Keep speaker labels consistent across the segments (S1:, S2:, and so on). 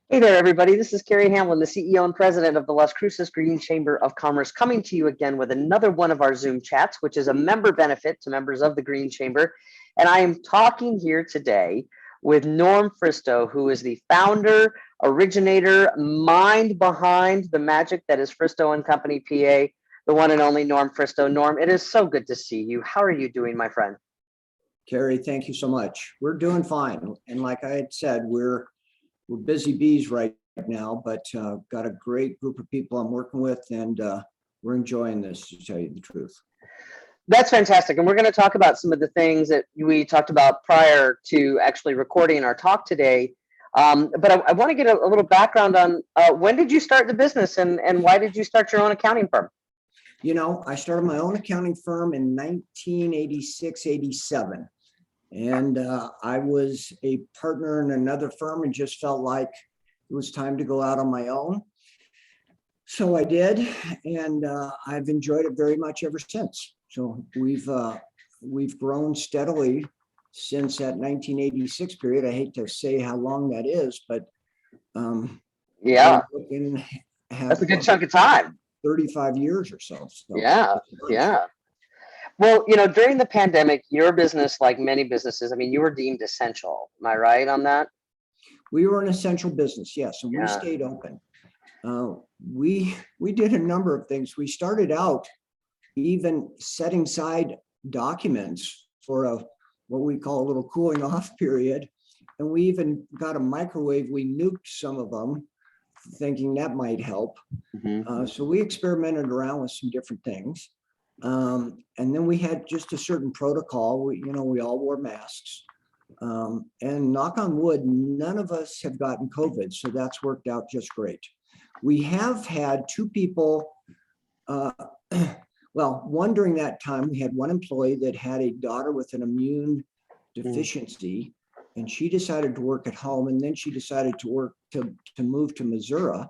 S1: Hey there, everybody. This is Carrie Hamblen, the CEO and president of the Las Cruces Green Chamber of Commerce, coming to you again with another one of our Zoom chats, which is a member benefit to members of the Green Chamber. And I am talking here today with Norm Fristoe, who is the founder, originator, mind behind the magic that is Fristoe and Company PA, the one and only Norm Fristoe. Norm, it is so good to see you. How are you doing, my friend?
S2: Carrie, thank you so much. We're doing fine. And like I had said, we're busy bees right now, but got a great group of people I'm working with, and we're enjoying this, to tell you the truth.
S1: That's fantastic. And we're going to talk about some of the things that we talked about prior to actually recording our talk today. But I want to get a little background on when did you start the business and why did you start your own accounting firm?
S2: You know, I started my own accounting firm in 1986, 87. And I was a partner in another firm and just felt like it was time to go out on my own. So I did, and I've enjoyed it very much ever since. So we've grown steadily since that 1986 period. I hate to say how long that is, but
S1: yeah, that's a good chunk of time.
S2: 35 years or so.
S1: Yeah. Well, during the pandemic, your business, like many businesses, I mean, you were deemed essential. Am I right on that?
S2: We were an essential business, yes, and we stayed open. We did a number of things. We started out even setting aside documents for what we call a little cooling off period, and we even got a microwave. We nuked some of them, thinking that might help. So we experimented around with some different things. And then we had just a certain protocol. We all wore masks. And knock on wood, none of us have gotten COVID. So that's worked out just great. We have had two people, well, one during that time, we had one employee that had a daughter with an immune deficiency, and she decided to work at home. And then she decided to move to Missouri,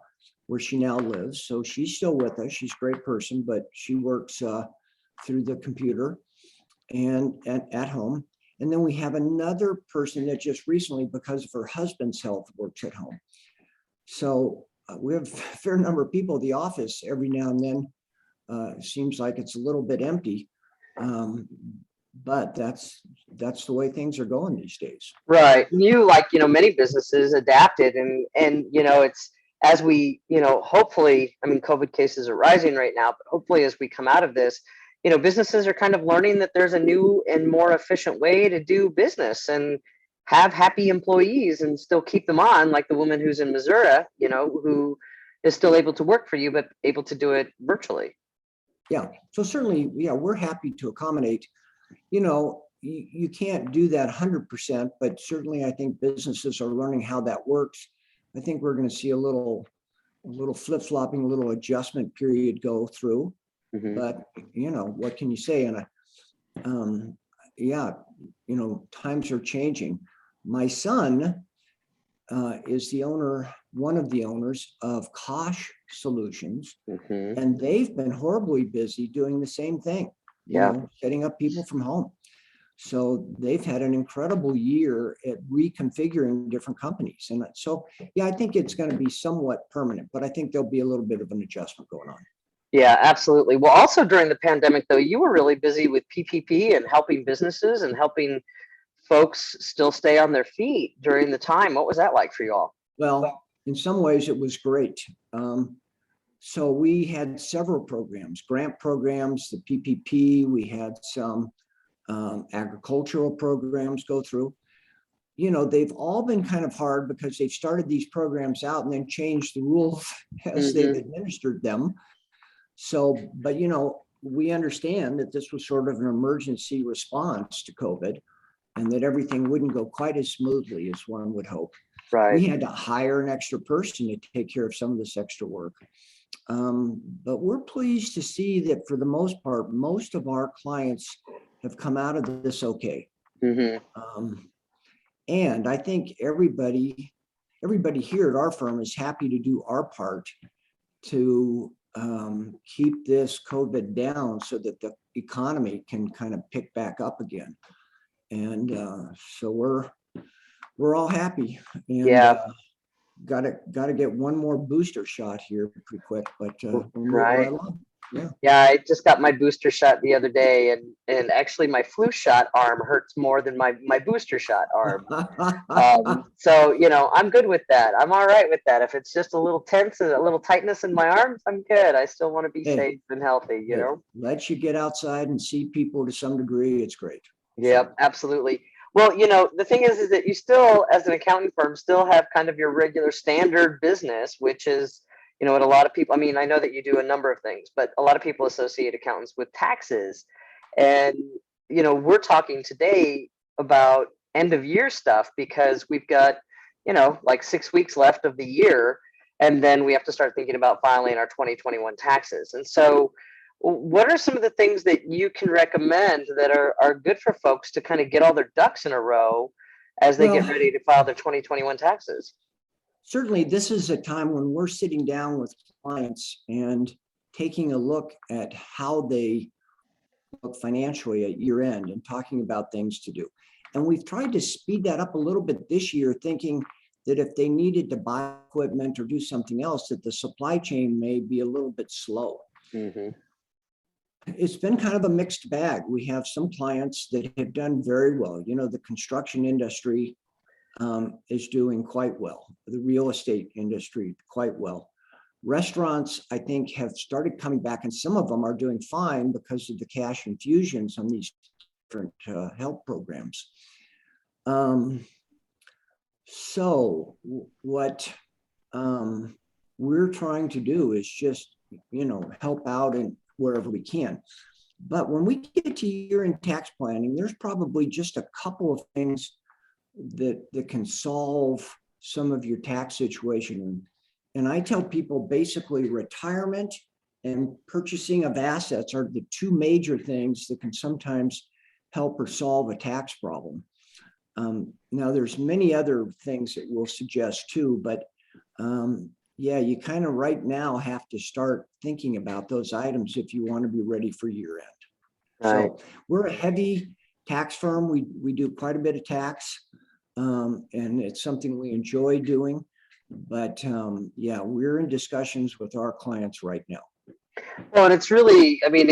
S2: where she now lives. So she's still with us. She's a great person, but she works through the computer and at home. And then we have another person that just recently, because of her husband's health, works at home. So we have a fair number of people at the office. Every now and then seems like it's a little bit empty. But that's the way things are going these days.
S1: Right. You, like, many businesses adapted and it's, as we, hopefully, I mean, COVID cases are rising right now, but hopefully as we come out of this, businesses are kind of learning that there's a new and more efficient way to do business and have happy employees and still keep them on, like the woman who's in Missouri, who is still able to work for you, but able to do it virtually.
S2: Yeah. So certainly, we're happy to accommodate. You can't do that 100%, but certainly I think businesses are learning how that works. I think we're going to see a little flip-flopping, a little adjustment period go through. But what can you say? And times are changing. My son is one of the owners of Kosh Solutions, and they've been horribly busy doing the same thing. Setting up people from home. So they've had an incredible year at reconfiguring different companies. And so, I think it's going to be somewhat permanent, but I think there'll be a little bit of an adjustment going on.
S1: Yeah, absolutely. Well, also during the pandemic, though, you were really busy with PPP and helping businesses and helping folks still stay on their feet during the time. What was that like for you all?
S2: Well, in some ways it was great. So we had several programs, grant programs, the PPP, we had some agricultural programs go through. They've all been kind of hard because they've started these programs out and then changed the rules as they've administered them. So, but we understand that this was sort of an emergency response to COVID and that everything wouldn't go quite as smoothly as one would hope.
S1: Right.
S2: We had to hire an extra person to take care of some of this extra work. But we're pleased to see that for the most part, most of our clients have come out of this okay. And I think everybody here at our firm is happy to do our part to keep this COVID down so that the economy can kind of pick back up again. And so we're all happy. And gotta get one more booster shot here pretty quick, but we'll move
S1: Right.
S2: right along. Yeah.
S1: Yeah, I just got my booster shot the other day, and actually my flu shot arm hurts more than my booster shot arm. So, I'm good with that. I'm all right with that. If it's just a little tense and a little tightness in my arms, I'm good. I still want to be
S2: Hey,
S1: safe and healthy,
S2: Hey, let you get outside and see people to some degree. It's great.
S1: Yep, absolutely. Well, the thing is that you still, as an accounting firm, still have kind of your regular standard business, which is, what a lot of people, I mean, I know that you do a number of things, but a lot of people associate accountants with taxes. And, we're talking today about end of year stuff because we've got, like 6 weeks left of the year. And then we have to start thinking about filing our 2021 taxes. And so, what are some of the things that you can recommend that are good for folks to kind of get all their ducks in a row as they get ready to file their 2021 taxes?
S2: Certainly, this is a time when we're sitting down with clients and taking a look at how they look financially at year end and talking about things to do. And we've tried to speed that up a little bit this year, thinking that if they needed to buy equipment or do something else, that the supply chain may be a little bit slow.
S1: Mm-hmm.
S2: It's been kind of a mixed bag. We have some clients that have done very well. The construction industry is doing quite well. The real estate industry, quite well. Restaurants, I think, have started coming back, and some of them are doing fine because of the cash infusions on these different help programs. So what we're trying to do is just, help out in wherever we can. But when we get to year-end tax planning, there's probably just a couple of things that can solve some of your tax situation. And I tell people basically retirement and purchasing of assets are the two major things that can sometimes help or solve a tax problem. Now there's many other things that we'll suggest too, but yeah, you kind of right now have to start thinking about those items if you want to be ready for year end.
S1: Right.
S2: So we're a heavy tax firm. We do quite a bit of tax. And it's something we enjoy doing, but yeah, we're in discussions with our clients right now.
S1: Well, and it's really, I mean,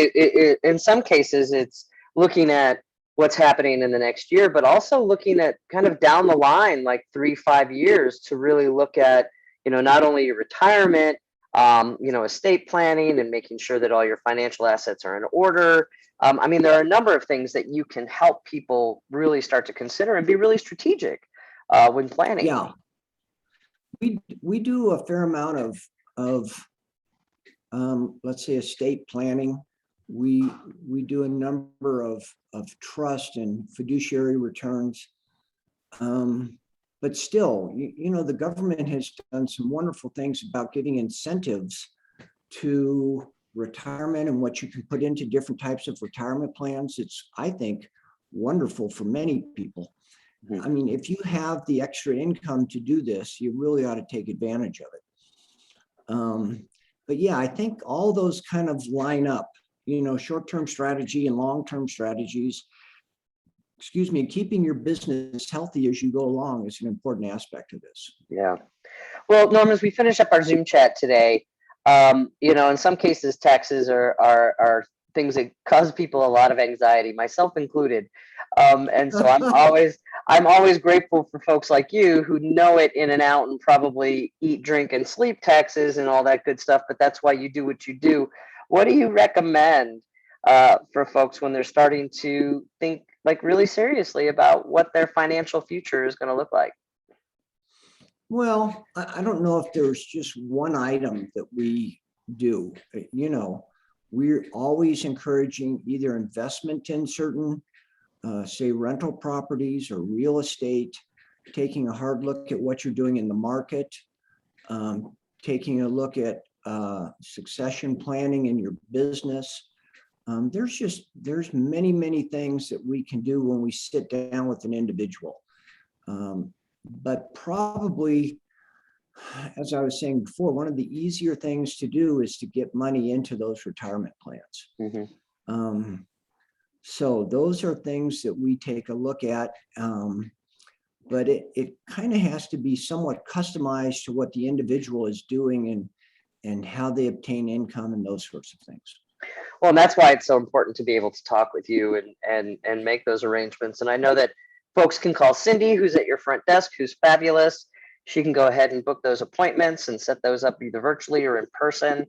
S1: in some cases, it's looking at what's happening in the next year, but also looking at kind of down the line, like 3-5 years, to really look at, not only your retirement, estate planning and making sure that all your financial assets are in order. I mean, there are a number of things that you can help people really start to consider and be really strategic when planning.
S2: Yeah, we do a fair amount of let's say estate planning. We do a number of trust and fiduciary returns. But still, the government has done some wonderful things about giving incentives to retirement and what you can put into different types of retirement plans. It's, I think, wonderful for many people. I mean, if you have the extra income to do this, you really ought to take advantage of it. But yeah, I think all those kind of line up, short-term strategy and long-term strategies. Keeping your business healthy as you go along is an important aspect of this.
S1: Yeah. Well, Norm, as we finish up our Zoom chat today, in some cases, taxes are things that cause people a lot of anxiety, myself included. And so I'm always grateful for folks like you who know it in and out and probably eat, drink, and sleep taxes and all that good stuff. But that's why you do what you do. What do you recommend for folks when they're starting to think like really seriously about what their financial future is going to look like?
S2: Well, I don't know if there's just one item that we do. We're always encouraging either investment in certain, say, rental properties or real estate, taking a hard look at what you're doing in the market, taking a look at succession planning in your business. There's many things that we can do when we sit down with an individual. But probably, as I was saying before, one of the easier things to do is to get money into those retirement plans. Mm-hmm. So those are things that we take a look at. but it kind of has to be somewhat customized to what the individual is doing and how they obtain income and those sorts of things.
S1: Well, and that's why it's so important to be able to talk with you and make those arrangements. And I know that folks can call Cindy, who's at your front desk, who's fabulous. She can go ahead and book those appointments and set those up either virtually or in person.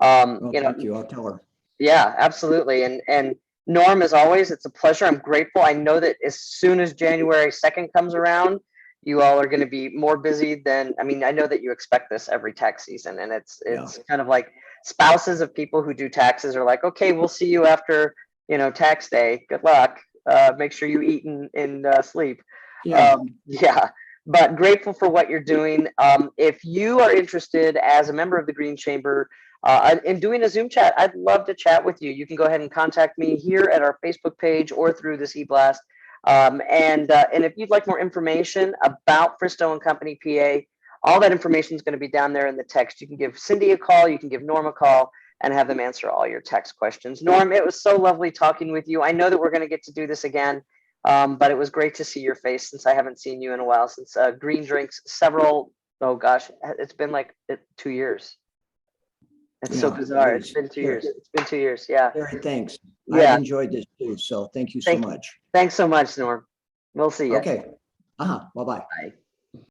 S2: Well,
S1: You know,
S2: thank you. I'll tell her.
S1: yeah, absolutely. And Norm, as always, it's a pleasure. I'm grateful. I know that as soon as January 2nd comes around, you all are going to be more busy than, I mean, I know that you expect this every tax season, and it's kind of like spouses of people who do taxes are like, okay, we'll see you after, tax day. Good luck. Make sure you eat and sleep.
S2: Yeah.
S1: Yeah. But grateful for what you're doing. If you are interested as a member of the Green Chamber in doing a Zoom chat, I'd love to chat with you. You can go ahead and contact me here at our Facebook page or through this e-blast. And if you'd like more information about Fristoe Company, PA, all that information is going to be down there in the text. You can give Cindy a call, you can give Norm a call, and have them answer all your text questions. Norm, it was so lovely talking with you. I know that we're going to get to do this again. But it was great to see your face since I haven't seen you in a while, since Green Drinks oh gosh, it's been like 2 years. It's so bizarre. It's been 2 years. It's been 2 years. Yeah.
S2: Very thanks.
S1: Yeah.
S2: I've enjoyed this too. So thank you so much.
S1: Thanks so much, Norm. We'll see you.
S2: Okay. Bye-bye.
S1: Bye.